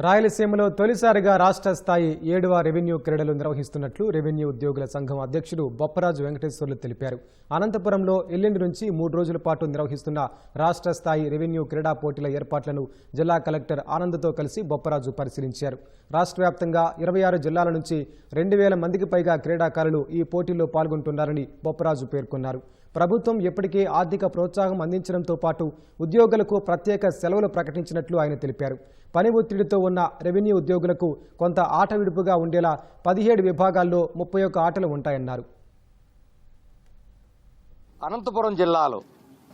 రాయలసీమలో తొలిసారిగా రాష్ట్ర స్థాయి 7వ రెవెన్యూ క్రీడలు నిర్వహిస్తున్నట్లు రెవెన్యూ ఉద్యోగుల సంఘం అధ్యక్షుడు బొప్పరాజు వెంకటేశ్వర్లు తెలిపారు. అనంతపురంలో ఎల్లుండి నుంచి 3 రోజుల పాటు నిర్వహిస్తున్న రాష్ట్ర స్థాయి రెవెన్యూ క్రీడా పోటీల ఏర్పాట్లను జిల్లా కలెక్టర్ ఆనంద్తో కలిసి బొప్పరాజు పరిశీలించారు. రాష్ట్ర వ్యాప్తంగా 26 జిల్లాల నుంచి 2000 మందికి పైగా క్రీడాకారులు ఈ పోటీల్లో పాల్గొంటున్నారని బొప్పరాజు పేర్కొన్నారు. ప్రభుత్వం ఇప్పటికే ఆర్థిక ప్రోత్సాహం అందించడంతో పాటు ఉద్యోగులకు ప్రత్యేక సెలవులు ప్రకటించినట్లు ఆయన తెలిపారు. పని ఒత్తిడితో ఉన్న రెవెన్యూ ఉద్యోగులకు కొంత ఆట విడుపుగా ఉండేలా 17 విభాగాల్లో 31 ఆటలు ఉంటాయన్నారు. అనంతపురం జిల్లాలో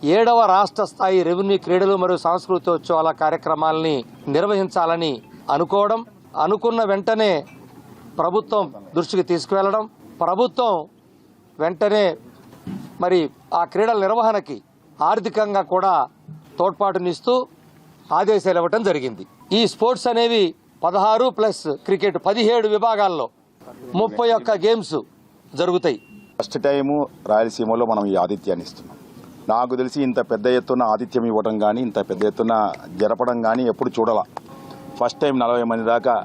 7వ రాష్ట్ర స్థాయి రెవెన్యూ క్రీడలు మరియు సాంస్కృతికోత్సవాల కార్యక్రమాలని నిర్వహించాలని అనుకున్న వెంటనే ప్రభుత్వం దృష్టికి తీసుకువెళ్లడం, ప్రభుత్వం వెంటనే మరి ఆ క్రీడల నిర్వహణకి ఆర్థికంగా కూడా తోడ్పాటునిస్తూ ఆదేశాలు ఇవ్వటం జరిగింది. ఈ స్పోర్ట్స్ అనేవి 16 ప్లస్ క్రికెట్ 17 విభాగాల్లో 31 గేమ్స్ జరుగుతాయి. ఫస్ట్ టైము రాయలసీమలో మనం ఈ ఆతిథ్యాన్ని ఇస్తున్నాం. నాకు తెలిసి ఇంత పెద్ద ఎత్తున ఆతిథ్యం ఇవ్వడం కానీ ఇంత పెద్ద ఎత్తున జరపడం కానీ ఎప్పుడు చూడాల. ఫస్ట్ టైం 40 మంది దాకా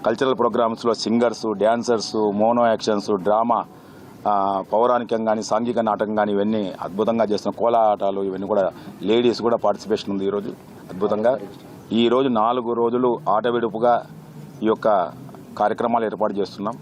కల్చరల్ ప్రోగ్రామ్స్లో singers, dancers, mono actions, drama, పౌరాణికం కానీ సాంఘిక నాటకం కానీ ఇవన్నీ అద్భుతంగా చేస్తున్నాం. కోలాటాలు ఇవన్నీ కూడా లేడీస్ కూడా పార్టిసిపేషన్ ఉంది. ఈరోజు అద్భుతంగా ఈరోజు 4 రోజులు ఆట విడుపుగా ఈ యొక్క కార్యక్రమాలు ఏర్పాటు చేస్తున్నాం.